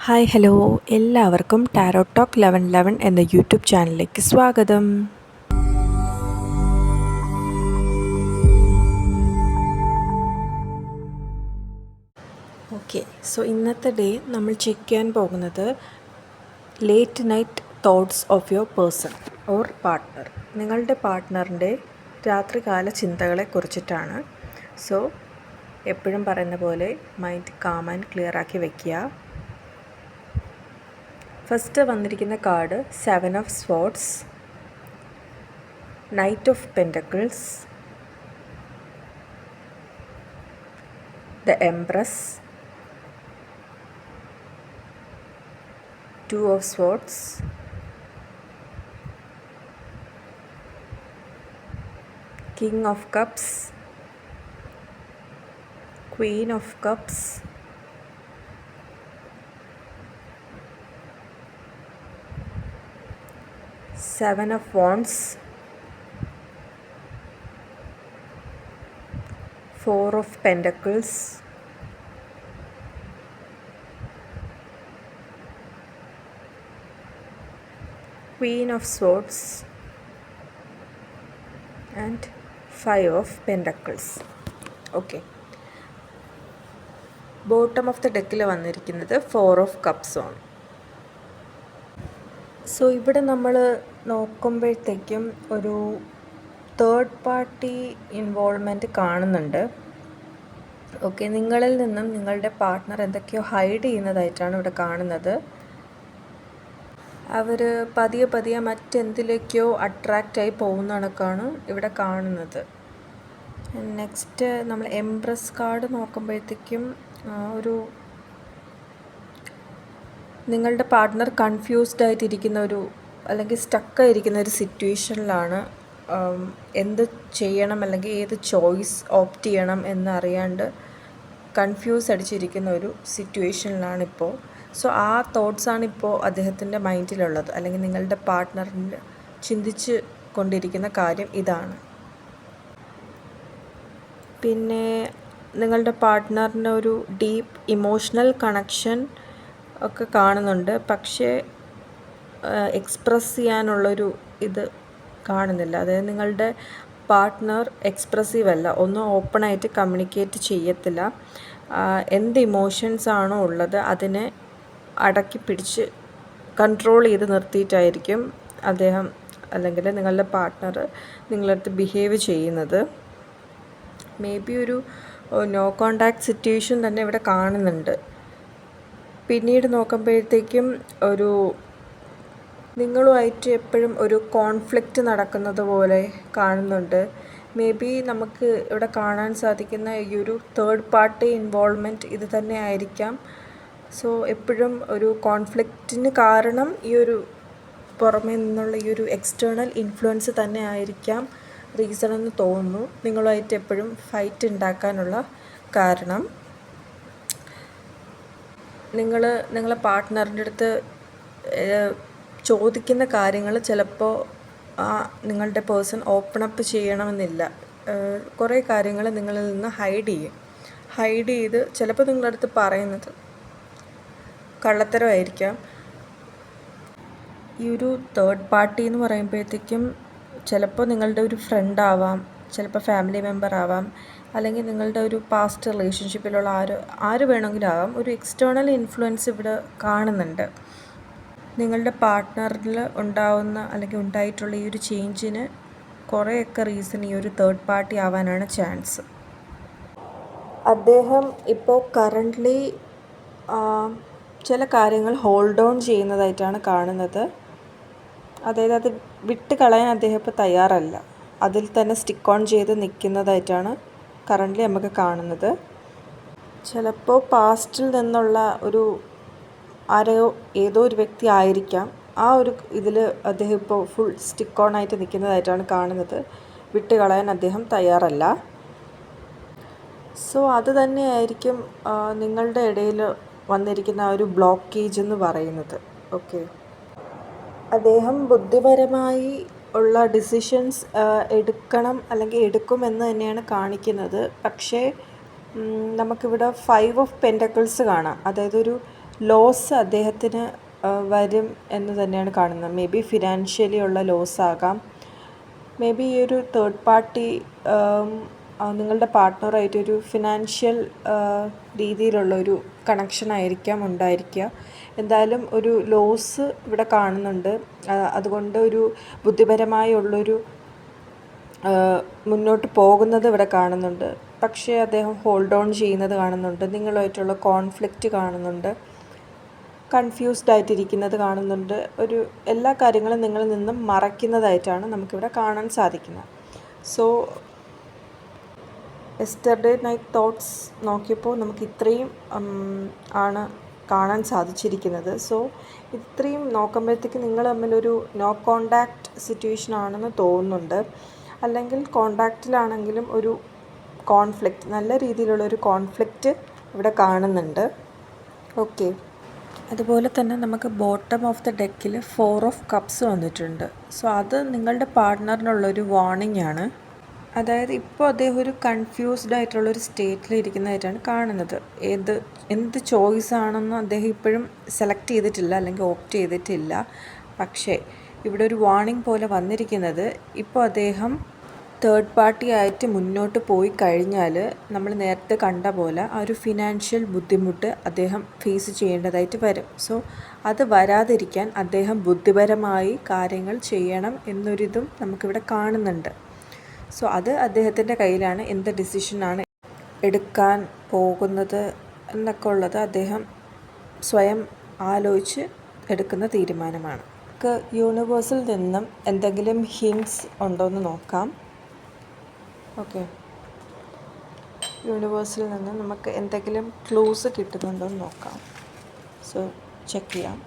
Hi hello എല്ലാവർക്കും tarot talk 1111 എന്ന YouTube ചാനലിലേക്ക് സ്വാഗതം. ഓക്കെ, സോ ഇന്നത്തെ ഡേ നമ്മൾ ചെക്ക് ചെയ്യാൻ പോകുന്നത് late night thoughts of your person or partner. നിങ്ങളുടെ പാർട്ട്ണറിൻ്റെ രാത്രികാല ചിന്തകളെ കുറിച്ചിട്ടാണ്. സോ എപ്പോഴും പറയുന്ന പോലെ മൈൻഡ് കാം ആൻഡ് ക്ലിയർ ആക്കി വയ്ക്കുക. ഫസ്റ്റ് വന്നിരിക്കുന്ന card 7 of swords, knight of pentacles, the empress, 2 of swords, king of cups, Queen of cups, Seven of Wands, 4 of Pentacles, Queen of Swords and 5 of Pentacles. Okay. Bottom of the ഡെക്കിൽ വന്നിരിക്കുന്നത് 4 of cups ആണ്. So ഇവിടെ നമ്മൾ നോക്കുമ്പോഴത്തേക്കും ഒരു third party involvement കാണുന്നുണ്ട്. Okay, നിങ്ങളിൽ നിന്നും നിങ്ങളുടെ പാർട്ട്ണർ എന്തൊക്കെയോ ഹൈഡ് ചെയ്യുന്നതായിട്ടാണ് ഇവിടെ കാണുന്നത്. അവർ പതിയെ പതിയെ മറ്റെന്തിലേക്കോ അട്രാക്റ്റായി പോകുന്ന കണക്കാണ് ഇവിടെ കാണുന്നത്. നെക്സ്റ്റ് നമ്മൾ എംപ്രസ് കാർഡ് നോക്കുമ്പോഴത്തേക്കും ഒരു നിങ്ങളുടെ പാർട്ട്ണർ കൺഫ്യൂസ്ഡ് ആയിട്ടിരിക്കുന്ന ഒരു അല്ലെങ്കിൽ സ്റ്റക്കായിരിക്കുന്ന ഒരു സിറ്റുവേഷനിലാണ്. എന്ത് ചെയ്യണം അല്ലെങ്കിൽ ഏത് ചോയ്സ് ഓപ്റ്റ് ചെയ്യണം എന്നറിയാണ്ട് കൺഫ്യൂസ് അടിച്ചിരിക്കുന്ന ഒരു സിറ്റുവേഷനിലാണിപ്പോൾ. സോ ആ തോട്ട്സാണ് ഇപ്പോൾ അദ്ദേഹത്തിൻ്റെ മൈൻഡിലുള്ളത്, അല്ലെങ്കിൽ നിങ്ങളുടെ പാർട്ട്ണറിൻ്റെ ചിന്തിച്ച് കൊണ്ടിരിക്കുന്ന കാര്യം ഇതാണ്. പിന്നെ നിങ്ങളുടെ പാർട്ട്ണറിൻ്റെ ഒരു ഡീപ്പ് ഇമോഷണൽ കണക്ഷൻ ഒക്കെ കാണുന്നുണ്ട്, പക്ഷേ എക്സ്പ്രസ് ചെയ്യാനുള്ളൊരു ഇത് കാണുന്നില്ല. അതായത് നിങ്ങളുടെ പാർട്ട്ണർ എക്സ്പ്രസീവ് അല്ല, ഒന്നും ഓപ്പണായിട്ട് കമ്മ്യൂണിക്കേറ്റ് ചെയ്യത്തില്ല. എന്ത് ഇമോഷൻസ് ആണോ ഉള്ളത് അതിനെ അടക്കി പിടിച്ച് കൺട്രോൾ ചെയ്ത് നിർത്തിയിട്ടായിരിക്കും അദ്ദേഹം അല്ലെങ്കിൽ നിങ്ങളുടെ പാർട്ട്ണർ നിങ്ങളടുത്ത് ബിഹേവ് ചെയ്യുന്നത്. മേ ബി ഒരു നോ കോണ്ടാക്ട് സിറ്റുവേഷൻ തന്നെ ഇവിടെ കാണുന്നുണ്ട്. പിന്നീട് നോക്കുമ്പോഴത്തേക്കും ഒരു നിങ്ങളുമായിട്ട് എപ്പോഴും ഒരു കോൺഫ്ലിക്റ്റ് നടക്കുന്നത് പോലെ കാണുന്നുണ്ട്. മേ ബി നമുക്ക് ഇവിടെ കാണാൻ സാധിക്കുന്ന ഈ ഒരു തേർഡ് പാർട്ടി ഇൻവോൾവ്മെൻറ്റ് ഇത് തന്നെ ആയിരിക്കാം. സോ എപ്പോഴും ഒരു കോൺഫ്ലിക്റ്റിന് കാരണം ഈ ഒരു പുറമേ നിന്നുള്ള ഈ ഒരു എക്സ്റ്റേണൽ ഇൻഫ്ലുവൻസ് തന്നെ ആയിരിക്കാം റീസൺ എന്ന് തോന്നുന്നു. നിങ്ങളുമായിട്ട് എപ്പോഴും ഫൈറ്റ് ഉണ്ടാക്കാനുള്ള കാരണം. നിങ്ങളെ പാർട്ട്ണറിൻ്റെ അടുത്ത് ചോദിക്കുന്ന കാര്യങ്ങൾ ചിലപ്പോൾ നിങ്ങളുടെ പേഴ്സൺ ഓപ്പൺ അപ്പ് ചെയ്യണമെന്നില്ല. കുറേ കാര്യങ്ങൾ നിങ്ങളിൽ നിന്ന് ഹൈഡ് ചെയ്ത് ചിലപ്പോൾ നിങ്ങളുടെ അടുത്ത് പറയുന്നത് കള്ളത്തരമായിരിക്കാം. ഈ ഒരു തേർഡ് പാർട്ടി എന്ന് പറയുമ്പോഴത്തേക്കും ചിലപ്പോൾ നിങ്ങളുടെ ഒരു ഫ്രണ്ട് ആവാം, ചിലപ്പോൾ ഫാമിലി മെമ്പർ ആവാം, അല്ലെങ്കിൽ നിങ്ങളുടെ ഒരു പാസ്റ്റ് റിലേഷൻഷിപ്പിലുള്ള ആര് വേണമെങ്കിലും ആവാം. ഒരു എക്സ്റ്റേണൽ ഇൻഫ്ലുവൻസ് ഇവിടെ കാണുന്നുണ്ട്. നിങ്ങളുടെ പാർട്ട്ണറിൽ ഉണ്ടാവുന്ന അല്ലെങ്കിൽ ഉണ്ടായിട്ടുള്ള ഈ ഒരു ചേഞ്ചിന് കുറേയൊക്കെ റീസൺ ഈ ഒരു തേർഡ് പാർട്ടി ആവാനാണ് ചാൻസ്. അദ്ദേഹം ഇപ്പോൾ കറൻ്റ്ലി ചില കാര്യങ്ങൾ ഹോൾഡ് ഓൺ ചെയ്യുന്നതായിട്ടാണ് കാണുന്നത്. അതായത് അത് വിട്ട് കളയാൻ അദ്ദേഹം ഇപ്പോൾ തയ്യാറല്ല, അതിൽ തന്നെ സ്റ്റിക്ക് ഓൺ ചെയ്ത് നിൽക്കുന്നതായിട്ടാണ് കറൻ്റ്ലി നമുക്ക് കാണുന്നത്. ചിലപ്പോൾ പാസ്റ്റിൽ നിന്നുള്ള ഒരു ഏതോ ഒരു വ്യക്തി ആയിരിക്കാം. ആ ഒരു ഇതിൽ അദ്ദേഹം ഇപ്പോൾ ഫുൾ സ്റ്റിക്ക് ഓൺ ആയിട്ട് നിൽക്കുന്നതായിട്ടാണ് കാണുന്നത്. വിട്ട് കളയാൻ അദ്ദേഹം തയ്യാറല്ല. സോ അത് തന്നെയായിരിക്കും നിങ്ങളുടെ ഇടയിൽ വന്നിരിക്കുന്ന ആ ഒരു ബ്ലോക്കേജ് എന്ന് പറയുന്നത്. ഓക്കെ, അദ്ദേഹം ബുദ്ധിപരമായി ഉള്ള ഡിസിഷൻസ് എടുക്കണം അല്ലെങ്കിൽ എടുക്കുമെന്ന് തന്നെയാണ് കാണിക്കുന്നത്. പക്ഷേ നമുക്കിവിടെ 5 ഓഫ് പെൻറ്റക്കിൾസ് കാണാം. അതായത് ഒരു ലോസ് അദ്ദേഹത്തിന് വരും എന്ന് തന്നെയാണ് കാണുന്നത്. മേ ബി ഫിനാൻഷ്യലി ഉള്ള ലോസ് ആകാം. മേ ബി ഈ ഒരു തേർഡ് പാർട്ടി നിങ്ങളുടെ പാർട്ട്ണറായിട്ടൊരു ഫിനാൻഷ്യൽ രീതിയിലുള്ളൊരു കണക്ഷൻ ആയിരിക്കാം ഉണ്ടായിരിക്കുക. എന്തായാലും ഒരു ലോസ് ഇവിടെ കാണുന്നുണ്ട്. അതുകൊണ്ട് ഒരു ബുദ്ധിപരമായുള്ളൊരു മുന്നോട്ട് പോകുന്നത് ഇവിടെ കാണുന്നുണ്ട്. പക്ഷേ അദ്ദേഹം ഹോൾഡ് ഓൺ ചെയ്യുന്നത് കാണുന്നുണ്ട്. നിങ്ങളുമായിട്ടുള്ള കോൺഫ്ലിക്റ്റ് കാണുന്നുണ്ട്. കൺഫ്യൂസ്ഡ് ആയിട്ടിരിക്കുന്നത് കാണുന്നുണ്ട്. ഒരു എല്ലാ കാര്യങ്ങളും നിങ്ങളിൽ നിന്നും മറയ്ക്കുന്നതായിട്ടാണ് നമുക്കിവിടെ കാണാൻ സാധിക്കുന്നത്. സോ യെസ്റ്റർഡേ നൈറ്റ് തോട്ട്സ് നോക്കിയപ്പോൾ നമുക്ക് ഇത്രയും ആണ് കാണാൻ സാധിച്ചിരിക്കുന്നത്. സോ ഇത്രയും നോക്കുമ്പോഴത്തേക്ക് നിങ്ങൾ തമ്മിലൊരു നോ കോണ്ടാക്റ്റ് സിറ്റുവേഷൻ ആണെന്ന് തോന്നുന്നുണ്ട്. അല്ലെങ്കിൽ കോണ്ടാക്റ്റിലാണെങ്കിലും ഒരു കോൺഫ്ലിക്റ്റ്, നല്ല രീതിയിലുള്ളൊരു കോൺഫ്ലിക്റ്റ് ഇവിടെ കാണുന്നുണ്ട്. ഓക്കെ, അതുപോലെ തന്നെ നമുക്ക് ബോട്ടം ഓഫ് ദ ഡെക്കിൽ 4 ഓഫ് കപ്സ് വന്നിട്ടുണ്ട്. സോ അത് നിങ്ങളുടെ പാർട്ട്ണറിനുള്ളൊരു വാർണിംഗ് ആണ്. അതായത് ഇപ്പോൾ അദ്ദേഹം ഒരു കൺഫ്യൂസ്ഡ് ആയിട്ടുള്ളൊരു സ്റ്റേറ്റിലിരിക്കുന്നതായിട്ടാണ് കാണുന്നത്. എന്ത് ചോയ്സ് ആണെന്ന് അദ്ദേഹം ഇപ്പോഴും സെലക്ട് ചെയ്തിട്ടില്ല, അല്ലെങ്കിൽ ഓപ്റ്റ് ചെയ്തിട്ടില്ല. പക്ഷേ ഇവിടെ ഒരു വാർണിംഗ് പോലെ വന്നിരിക്കുന്നത്, ഇപ്പോൾ അദ്ദേഹം തേർഡ് പാർട്ടി ആയിട്ട് മുന്നോട്ട് പോയി കഴിഞ്ഞാൽ നമ്മൾ നേരത്തെ കണ്ട പോലെ ആ ഒരു ഫിനാൻഷ്യൽ ബുദ്ധിമുട്ട് അദ്ദേഹം ഫേസ് ചെയ്യേണ്ടതായിട്ട് വരും. സോ അത് വരാതിരിക്കാൻ അദ്ദേഹം ബുദ്ധിപരമായി കാര്യങ്ങൾ ചെയ്യണം എന്നൊരിതും നമുക്കിവിടെ കാണുന്നുണ്ട്. സോ അത് അദ്ദേഹത്തിൻ്റെ കയ്യിലാണ്. എന്ത് ഡിസിഷനാണ് എടുക്കാൻ പോകുന്നത് എന്നൊക്കെ ഉള്ളത് അദ്ദേഹം സ്വയം ആലോചിച്ച് എടുക്കുന്ന തീരുമാനമാണ്. നമുക്ക് യൂണിവേഴ്സിൽ നിന്നും എന്തെങ്കിലും ഹിൻറ്റ്സ് ഉണ്ടോ എന്ന് നോക്കാം. ഓക്കെ, യൂണിവേഴ്സിൽ നിന്ന് നമുക്ക് എന്തെങ്കിലും ക്ലൂസ് കിട്ടുന്നുണ്ടോ എന്ന് നോക്കാം. സോ ചെക്ക് ചെയ്യാം.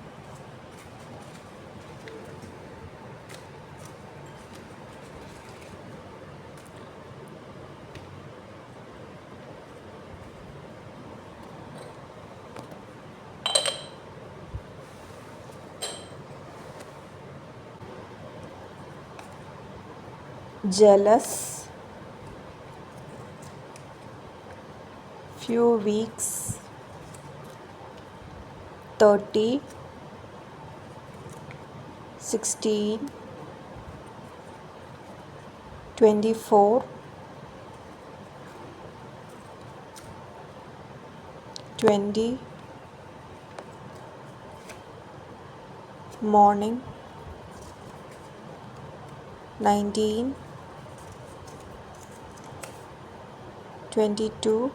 jealous, few weeks, 30, 16, 24, 20, morning, 19, 22,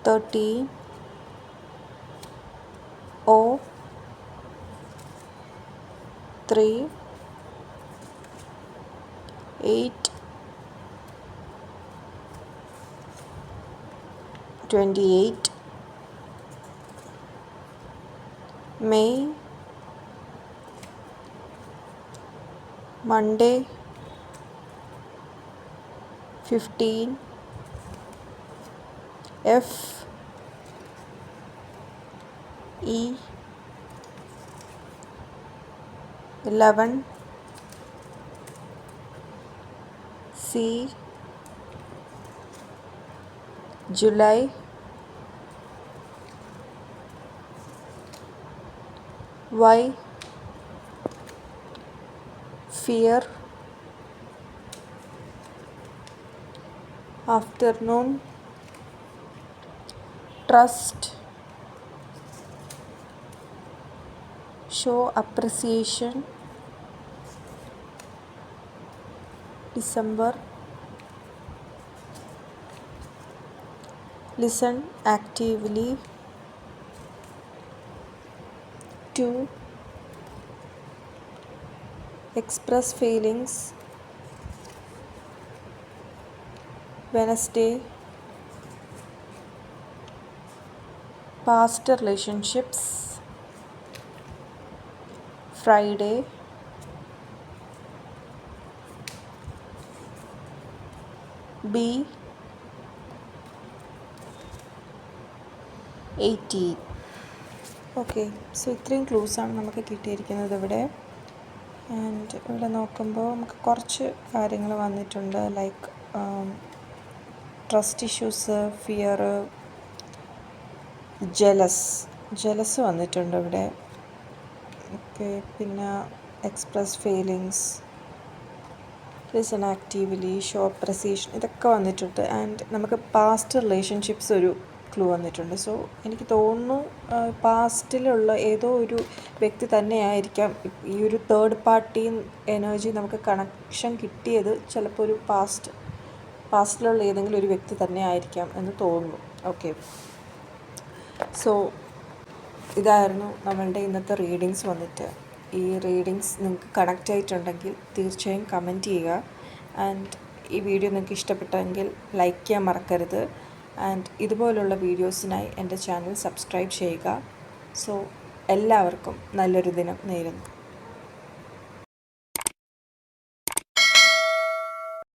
30, O, 3, 8, 28, May, Monday, 15, F, E, 11, C, July, Y, fear, afternoon, trust, show appreciation, December, listen actively, 2, express feelings, Wednesday, past relationships, Friday, B, 18. Okay, so ഇത്രയും ക്ലൂസാണ് നമുക്ക് കിട്ടിയിരിക്കുന്നത് ഇവിടെ. And ഇവിടെ നോക്കുമ്പോൾ നമുക്ക് കുറച്ച് കാര്യങ്ങൾ വന്നിട്ടുണ്ട്. Like trust issues, fear, jealous വന്നിട്ടുണ്ട് ഇവിടെ. ഓക്കെ, പിന്നെ express feelings, listen actively, show precision, ഇതൊക്കെ വന്നിട്ടുണ്ട്. ആൻഡ് നമുക്ക് പാസ്റ്റ് റിലേഷൻഷിപ്സ് ഒരു ക്ലൂ വന്നിട്ടുണ്ട്. സോ എനിക്ക് തോന്നുന്നു പാസ്റ്റിലുള്ള ഏതോ ഒരു വ്യക്തി തന്നെയായിരിക്കാം ഈ ഒരു തേർഡ് പാർട്ടി എനർജി നമുക്ക് കണക്ഷൻ കിട്ടിയത്. ചിലപ്പോൾ ഒരു പാസ്റ്റിലുള്ള ഏതെങ്കിലും ഒരു വ്യക്തി തന്നെ ആയിരിക്കാം എന്ന് തോന്നുന്നു. ഓക്കെ, സോ ഇതായിരുന്നു നമ്മളുടെ ഇന്നത്തെ റീഡിങ്സ് വന്നിട്ട്. ഈ റീഡിങ്സ് നിങ്ങൾക്ക് കണക്റ്റ് ആയിട്ടുണ്ടെങ്കിൽ തീർച്ചയായും കമൻറ്റ് ചെയ്യുക. ആൻഡ് ഈ വീഡിയോ നിങ്ങൾക്ക് ഇഷ്ടപ്പെട്ടെങ്കിൽ ലൈക്ക് ചെയ്യാൻ മറക്കരുത്. ആൻഡ് ഇതുപോലുള്ള വീഡിയോസിനായി എൻ്റെ ചാനൽ സബ്സ്ക്രൈബ് ചെയ്യുക. സോ എല്ലാവർക്കും നല്ലൊരു ദിനം നേരുന്നു.